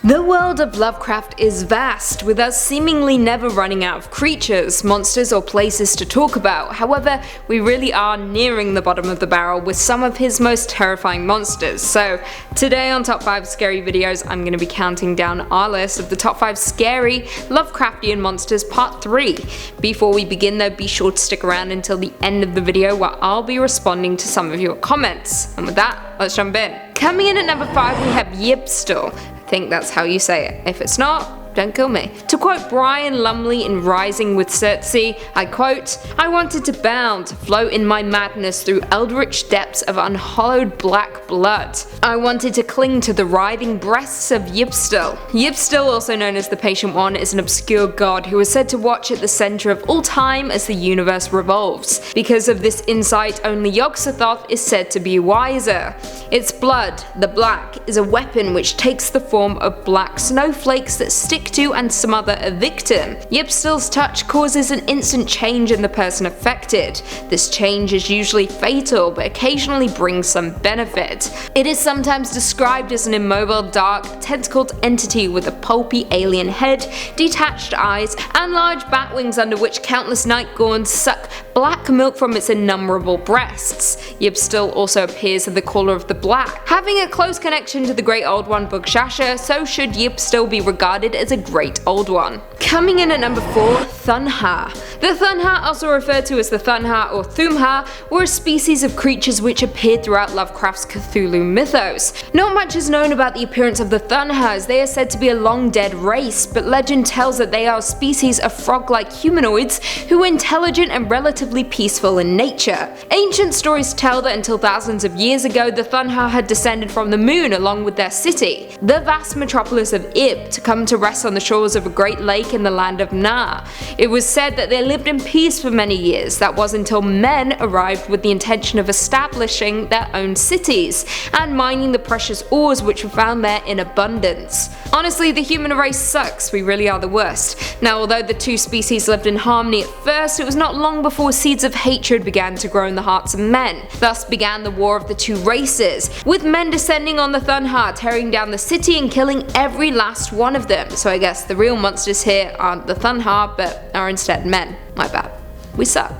The world of Lovecraft is vast, with us seemingly never running out of creatures, monsters or places to talk about. However, we really are nearing the bottom of the barrel with some of his most terrifying monsters. So today on Top 5 Scary Videos, I'm going to be counting down our list of the top 5 scary Lovecraftian monsters part 3. Before we begin though, be sure to stick around until the end of the video where I'll be responding to some of your comments. And with that, let's jump in. Coming in at number 5 we have Yibstil. I think that's how you say it. If it's not, don't kill me. To quote Brian Lumley in Rising with Circe, I quote, "I wanted to bound, float in my madness through eldritch depths of unhallowed black blood. I wanted to cling to the writhing breasts of Yibstil." Yibstil, also known as the Patient One, is an obscure god who is said to watch at the center of all time as the universe revolves. Because of this insight, only Yog-Sothoth is said to be wiser. Its blood, the black, is a weapon which takes the form of black snowflakes that stick to and smother a victim. Yibstil's touch causes an instant change in the person affected. This change is usually fatal, but occasionally brings some benefit. It is sometimes described as an immobile, dark, tentacled entity with a pulpy alien head, detached eyes, and large bat wings under which countless night gorns suck black milk from its innumerable breasts. Yibstil also appears in The Caller of the Black. Having a close connection to the Great Old One Bugshasha, so should Yibstil be regarded as a Great Old One. Coming in at number 4, Thunha. The Thunha, also referred to as the Thunha or Thumha, were a species of creatures which appeared throughout Lovecraft's Cthulhu mythos. Not much is known about the appearance of the Thunha, as they are said to be a long dead race, but legend tells that they are a species of frog-like humanoids who are intelligent and relatively peaceful in nature. Ancient stories tell that until thousands of years ago, the Thunha had descended from the moon along with their city, the vast metropolis of Ib, to come to rest on the shores of a great lake in the land of Na. It was said that they lived in peace for many years. That was until men arrived with the intention of establishing their own cities and mining the precious ores which were found there in abundance. Honestly, the human race sucks, we really are the worst. Now, although the two species lived in harmony at first, it was not long before seeds of hatred began to grow in the hearts of men. Thus began the war of the two races, with men descending on the Thunha, tearing down the city and killing every last one of them. So I guess the real monsters here aren't the Thunha, but are instead men. My bad. We suck.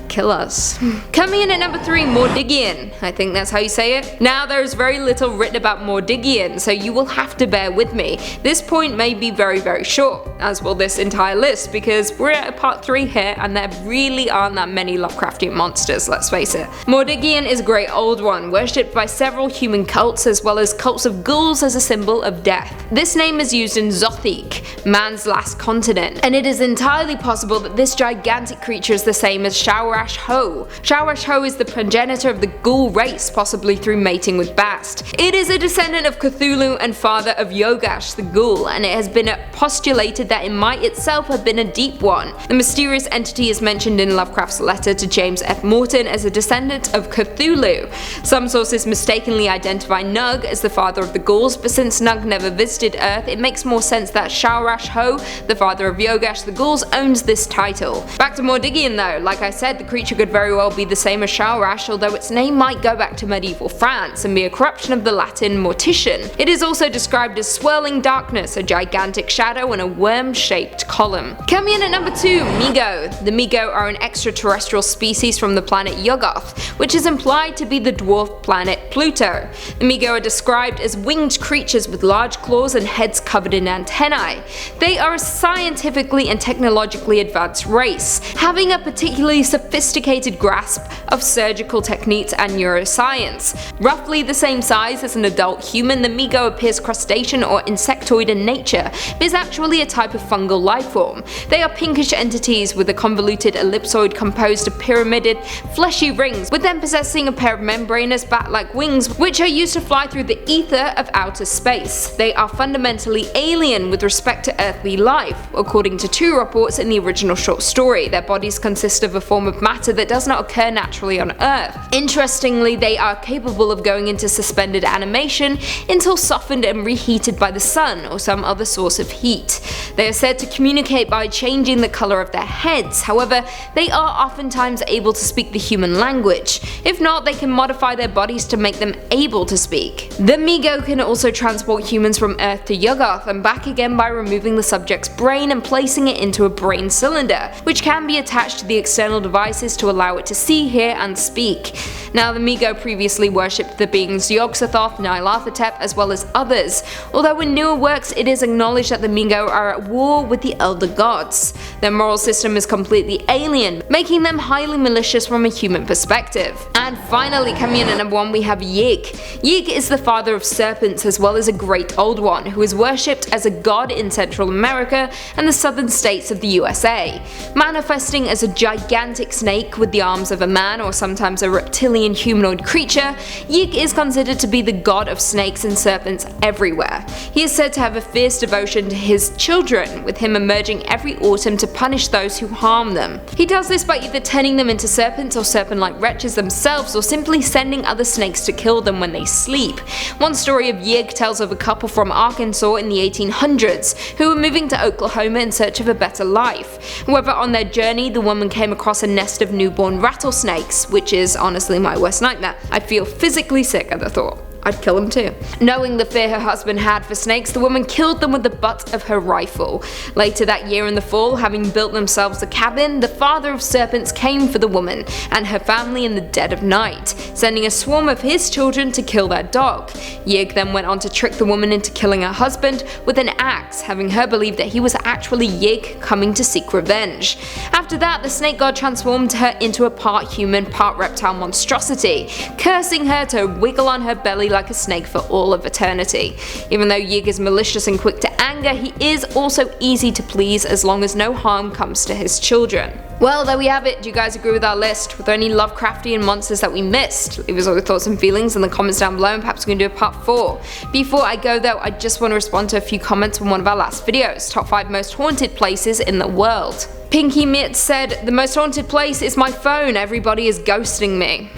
Kill us. Coming in at number 3, Mordiggian. I think that's how you say it. Now, there is very little written about Mordiggian, so you will have to bear with me. This point may be very short, as will this entire list, because we're at part 3 here and there really aren't that many Lovecraftian monsters, let's face it. Mordiggian is a Great Old One, worshipped by several human cults as well as cults of ghouls as a symbol of death. This name is used in Zothique, man's last continent, and it is entirely possible that this gigantic creature is the same as Shawarash Ho. Shawarash Ho is the progenitor of the ghoul race, possibly through mating with Bast. It is a descendant of Cthulhu and father of Yogash the ghoul, and it has been postulated that it might itself have been a deep one. The mysterious entity is mentioned in Lovecraft's letter to James F. Morton as a descendant of Cthulhu. Some sources mistakenly identify Nug as the father of the ghouls, but since Nug never visited Earth, it makes more sense that Shawarash Ho, the father of Yogash the ghouls, owns this title. Back to Mordiggian though, like I said, the creature could very well be the same as Shawarash, although its name might go back to medieval France and be a corruption of the Latin mortician. It is also described as swirling darkness, a gigantic shadow, and a worm-shaped column. Coming in at number 2, Mi-Go. The Mi-Go are an extraterrestrial species from the planet Yuggoth, which is implied to be the dwarf planet Pluto. The Mi-Go are described as winged creatures with large claws and heads covered in antennae. They are a scientifically and technologically advanced race, having a particularly sophisticated grasp of surgical techniques and neuroscience. Roughly the same size as an adult human, the Mi-Go appears crustacean or insectoid in nature, but is actually a type of fungal life form. They are pinkish entities with a convoluted ellipsoid composed of pyramided, fleshy rings, with them possessing a pair of membranous bat-like wings which are used to fly through the ether of outer space. They are fundamentally alien with respect to earthly life. According to 2 reports in the original short story, their bodies consist of a form of matter that does not occur naturally on Earth. Interestingly, they are capable of going into suspended animation until softened and reheated by the sun or some other source of heat. They are said to communicate by changing the color of their heads. However, they are oftentimes able to speak the human language. If not, they can modify their bodies to make them able to speak. The Mi-Go can also transport humans from Earth to Yuggoth and back again by removing the subject's brain and placing it into a brain cylinder, which can be attached to the external devices to allow it to see, hear, and speak. Now, the Mi-Go previously worshipped the beings Yog-Sothoth, Nyarlathotep, as well as others, although in newer works it is acknowledged that the Mi-Go are at war with the Elder Gods. Their moral system is completely alien, making them highly malicious from a human perspective. And finally, coming in at number 1, we have Yig. Yig is the father of serpents as well as a great old one, who is worshipped as a god in Central America and the southern states of the USA. Manifesting as a gigantic snake with the arms of a man or sometimes a reptilian humanoid creature, Yig is considered to be the god of snakes and serpents everywhere. He is said to have a fierce devotion to his children, with him emerging every autumn to punish those who harm them. He does this by either turning them into serpents or serpent-like wretches themselves, or simply sending other snakes to kill them when they sleep. One story of Yig tells of a couple from Arkansas in the 1800s who were moving to Oklahoma in search of a better life. However, on their journey, the woman came across a nest of newborn rattlesnakes, which is honestly my worst nightmare. I feel physically sick at the thought. I'd kill him too. Knowing the fear her husband had for snakes, the woman killed them with the butt of her rifle. Later that year in the fall, having built themselves a cabin, the father of serpents came for the woman and her family in the dead of night, sending a swarm of his children to kill their dog. Yig then went on to trick the woman into killing her husband with an axe, having her believe that he was actually Yig coming to seek revenge. After that, the snake god transformed her into a part human, part reptile monstrosity, cursing her to wiggle on her belly like a snake for all of eternity. Even though Yig is malicious and quick to anger, he is also easy to please as long as no harm comes to his children. Well, there we have it. Do you guys agree with our list? Were there any Lovecraftian monsters that we missed? Leave us all your thoughts and feelings in the comments down below, and perhaps we can do a part 4. Before I go though, I just want to respond to a few comments from one of our last videos, top 5 most haunted places in the world. Pinky Mitt said, "The most haunted place is my phone, everybody is ghosting me."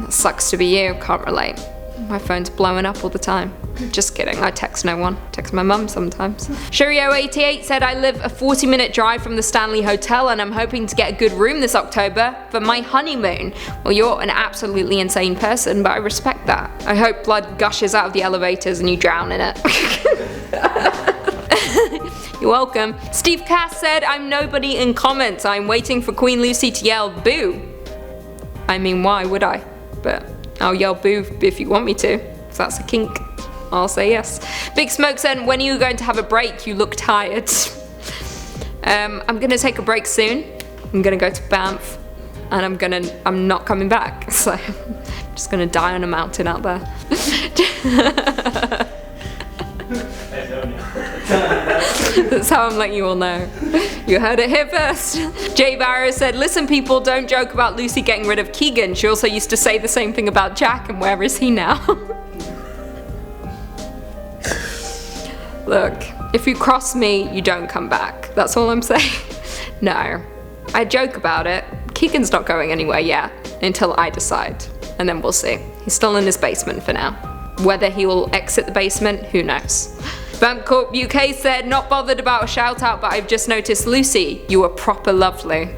That sucks to be you, can't relate. My phone's blowing up all the time. Just kidding, I text no one. Text my mum sometimes. Shurio88 said, "I live a 40-minute drive from the Stanley Hotel and I'm hoping to get a good room this October for my honeymoon." Well, you're an absolutely insane person, but I respect that. I hope blood gushes out of the elevators and you drown in it. You're welcome. Steve Cass said, "I'm nobody in comments. I'm waiting for Queen Lucy to yell boo." I mean, why would I? But I'll yell boo if you want me to. If that's a kink, I'll say yes. Big Smoke said, "When are you going to have a break? You look tired." I'm gonna take a break soon. I'm gonna go to Banff and I'm not coming back. So I'm just gonna die on a mountain out there. That's how I'm letting you all know. You heard it here first. Jay Barrow said, "Listen people, don't joke about Lucy getting rid of Keegan. She also used to say the same thing about Jack, and where is he now?" Look, if you cross me, you don't come back. That's all I'm saying. No, I joke about it. Keegan's not going anywhere yet, until I decide. And then we'll see. He's still in his basement for now. Whether he will exit the basement, who knows. Vampcorp UK said, "Not bothered about a shout out, but I've just noticed Lucy, you were proper lovely."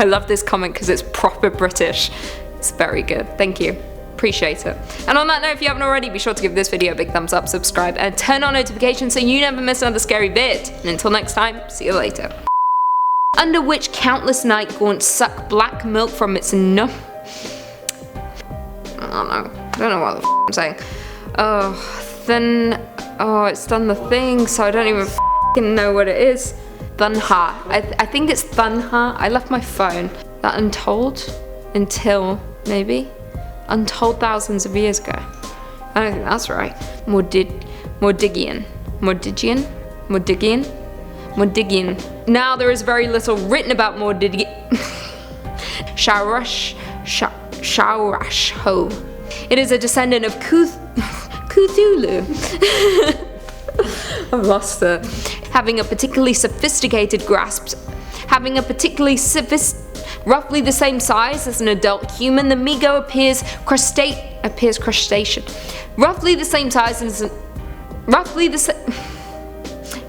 I love this comment because it's proper British. It's very good. Thank you. Appreciate it. And on that note, if you haven't already, be sure to give this video a big thumbs up, subscribe, and turn on notifications so you never miss another scary vid. And until next time, see you later. Under which countless night gaunts suck black milk from its I don't know what the I'm saying. Oh, it's done the thing, so I don't even know what it is. Thunha. I think it's Thunha. I left my phone. That untold? Until, maybe? Untold thousands of years ago. I don't think that's right. Mordigian. Now there is very little written about Mordigian. Shaurashho. It is a descendant of Cthulhu. I've lost it. Having a particularly sophisticated grasp Roughly the same size as an adult human, the Migo appears crustacean. Roughly the same size as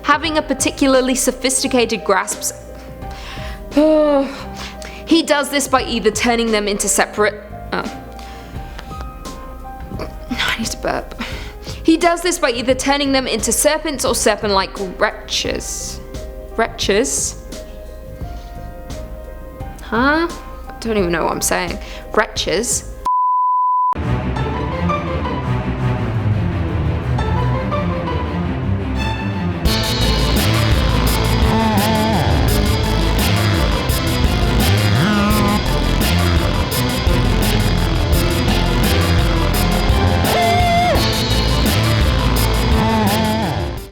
having a particularly sophisticated grasp. He does this by either turning them into separate. I need to burp. He does this by either turning them into serpents or serpent-like wretches. Wretches? Huh? I don't even know what I'm saying. Wretches?